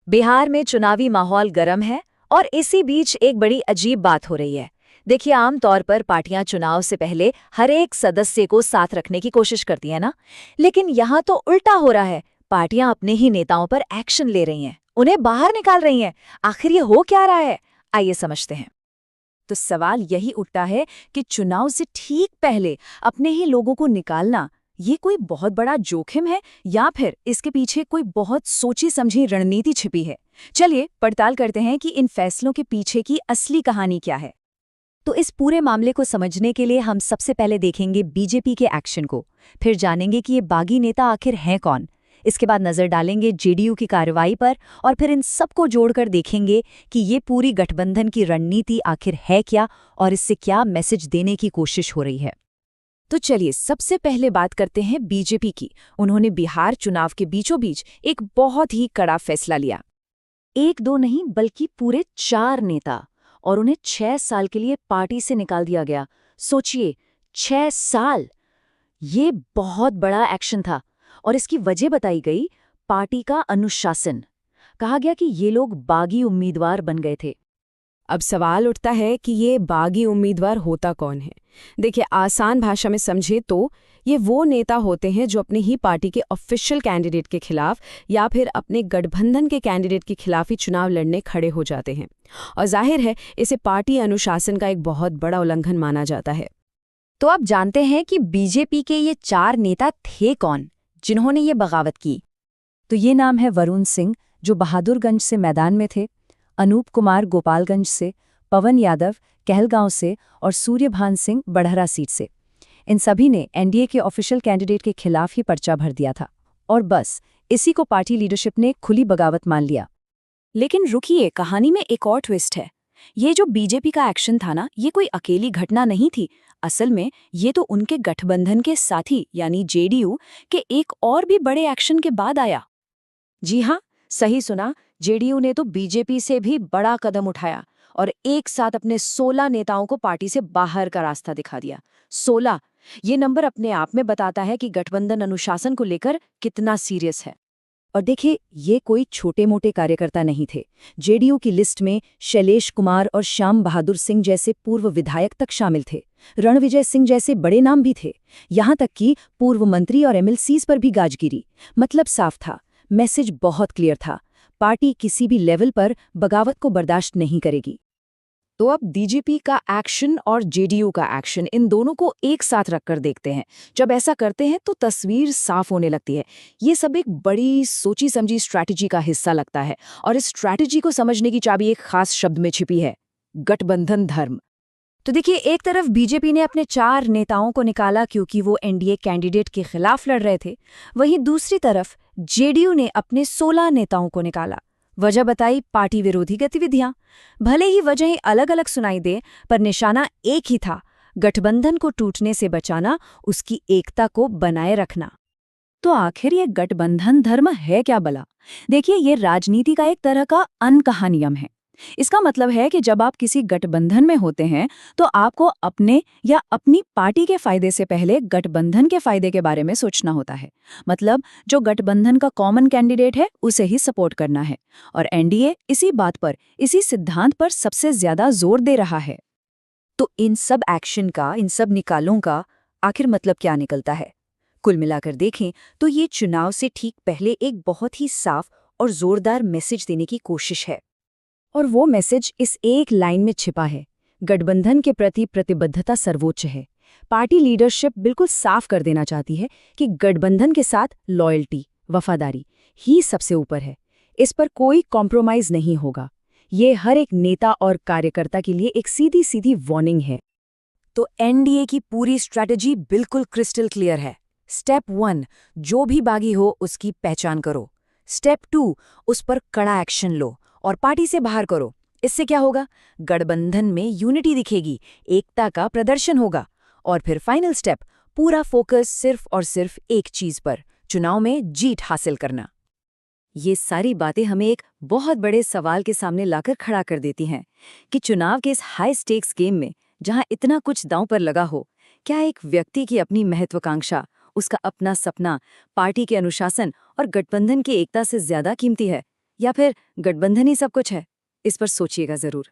बिहार में चुनावी माहौल गर्म है और इसी बीच एक बड़ी अजीब बात हो रही है। देखिए, आमतौर पर पार्टियां चुनाव से पहले हर एक सदस्य को साथ रखने की कोशिश करती हैं ना, लेकिन यहाँ तो उल्टा हो रहा है। पार्टियां अपने ही नेताओं पर एक्शन ले रही हैं, उन्हें बाहर निकाल रही हैं। आखिर ये हो क्या रहा है, आइए समझते हैं। तो सवाल यही उठता है कि चुनाव से ठीक पहले अपने ही लोगों को निकालना ये कोई बहुत बड़ा जोखिम है या फिर इसके पीछे कोई बहुत सोची समझी रणनीति छिपी है। चलिए पड़ताल करते हैं कि इन फैसलों के पीछे की असली कहानी क्या है। तो इस पूरे मामले को समझने के लिए हम सबसे पहले देखेंगे बीजेपी के एक्शन को, फिर जानेंगे कि ये बागी नेता आखिर हैं कौन। इसके बाद नजर डालेंगे जेडीयू की कार्रवाई पर और फिर इन सबको जोड़कर देखेंगे कि ये पूरी गठबंधन की रणनीति आखिर है क्या और इससे क्या मैसेज देने की कोशिश हो रही है। तो चलिए सबसे पहले बात करते हैं बीजेपी की। उन्होंने बिहार चुनाव के बीचों बीच एक बहुत ही कड़ा फैसला लिया। एक दो नहीं बल्कि पूरे 4 नेता, और उन्हें 6 साल के लिए पार्टी से निकाल दिया गया। सोचिए, 6 साल! ये बहुत बड़ा एक्शन था और इसकी वजह बताई गई पार्टी का अनुशासन। कहा गया कि ये लोग बागी उम्मीदवार बन गए थे। अब सवाल उठता है कि ये बागी उम्मीदवार होता कौन है। देखिए, आसान भाषा में समझे तो ये वो नेता होते हैं जो अपनी ही पार्टी के ऑफिशियल कैंडिडेट के खिलाफ या फिर अपने गठबंधन के कैंडिडेट के खिलाफ ही चुनाव लड़ने खड़े हो जाते हैं। और जाहिर है इसे पार्टी अनुशासन का एक बहुत बड़ा उल्लंघन माना जाता है। तो आप जानते हैं कि बीजेपी के ये 4 नेता थे कौन जिन्होंने ये बगावत की। तो ये नाम है वरुण सिंह, जो बहादुरगंज से मैदान में थे, अनूप कुमार गोपालगंज से, पवन यादव कहलगांव से और सूर्यभान सिंह बड़हरा सीट से। इन सभी ने एनडीए के ऑफिशियल कैंडिडेट के खिलाफ ही पर्चा भर दिया था और बस इसी को पार्टी लीडरशिप ने खुली बगावत मान लिया। लेकिन रुकिए, कहानी में एक और ट्विस्ट है। ये जो बीजेपी का एक्शन था ना, ये कोई अकेली घटना नहीं थी। असल में ये तो उनके गठबंधन के साथी यानी जेडीयू के एक और भी बड़े एक्शन के बाद आया। जी हाँ, सही सुना, जेडीयू ने तो बीजेपी से भी बड़ा कदम उठाया और एक साथ अपने 16 नेताओं को पार्टी से बाहर का रास्ता दिखा दिया। 16! ये नंबर अपने आप में बताता है कि गठबंधन अनुशासन को लेकर कितना सीरियस है। और देखिए, ये कोई छोटे मोटे कार्यकर्ता नहीं थे। जेडीयू की लिस्ट में शैलेश कुमार और श्याम बहादुर सिंह जैसे पूर्व विधायक तक शामिल थे। रणविजय सिंह जैसे बड़े नाम भी थे। यहाँ तक कि पूर्व मंत्री और एमएलसीज पर भी गाज गिरी। मतलब साफ था, मैसेज बहुत क्लियर था, पार्टी किसी भी लेवल पर बगावत को बर्दाश्त नहीं करेगी। तो अब बीजेपी का एक्शन और जेडीयू का एक्शन, इन दोनों को एक साथ रखकर देखते हैं। जब ऐसा करते हैं तो तस्वीर साफ होने लगती है। ये सब एक बड़ी सोची समझी स्ट्रैटेजी का हिस्सा लगता है और इस स्ट्रैटेजी को समझने की चाबी एक खास शब्द में छिपी है, गठबंधन धर्म। तो देखिए, एक तरफ बीजेपी ने अपने 4 नेताओं को निकाला क्योंकि वो एनडीए कैंडिडेट के खिलाफ लड़ रहे थे। वहीं दूसरी तरफ जेडीयू ने अपने 16 नेताओं को निकाला। वजह बताई, पार्टी विरोधी गतिविधियां। भले ही वजहें अलग अलग सुनाई दे, पर निशाना एक ही था, गठबंधन को टूटने से बचाना, उसकी एकता को बनाए रखना। तो आखिर ये गठबंधन धर्म है क्या भला? देखिए, ये राजनीति का एक तरह का अनकहा नियम है। इसका मतलब है कि जब आप किसी गठबंधन में होते हैं तो आपको अपने या अपनी पार्टी के फायदे से पहले गठबंधन के फायदे के बारे में सोचना होता है। मतलब जो गठबंधन का कॉमन कैंडिडेट है उसे ही सपोर्ट करना है। और एनडीए इसी बात पर, इसी सिद्धांत पर सबसे ज्यादा जोर दे रहा है। तो इन सब एक्शन का, इन सब निकालों का आखिर मतलब क्या निकलता है? कुल मिलाकर देखें तो ये चुनाव से ठीक पहले एक बहुत ही साफ और जोरदार मैसेज देने की कोशिश है। और वो मैसेज इस एक लाइन में छिपा है, गठबंधन के प्रति प्रतिबद्धता सर्वोच्च है। पार्टी लीडरशिप बिल्कुल साफ कर देना चाहती है कि गठबंधन के साथ लॉयल्टी, वफादारी ही सबसे ऊपर है। इस पर कोई कॉम्प्रोमाइज नहीं होगा। ये हर एक नेता और कार्यकर्ता के लिए एक सीधी सीधी वार्निंग है। तो एनडीए की पूरी स्ट्रैटेजी बिल्कुल क्रिस्टल क्लियर है। स्टेप 1, जो भी बागी हो उसकी पहचान करो। स्टेप 2, उस पर कड़ा एक्शन लो और पार्टी से बाहर करो। इससे क्या होगा? गठबंधन में यूनिटी दिखेगी, एकता का प्रदर्शन होगा। और फिर फाइनल स्टेप, पूरा फोकस सिर्फ और सिर्फ एक चीज पर, चुनाव में जीत हासिल करना। ये सारी बातें हमें एक बहुत बड़े सवाल के सामने लाकर खड़ा कर देती हैं कि चुनाव के इस हाई स्टेक्स गेम में, जहां इतना कुछ दांव पर लगा हो, क्या एक व्यक्ति की अपनी महत्वाकांक्षा, उसका अपना सपना, पार्टी के अनुशासन और गठबंधन की एकता से ज्यादा कीमती है? या फिर गठबंधन ही सब कुछ है? इस पर सोचिएगा जरूर।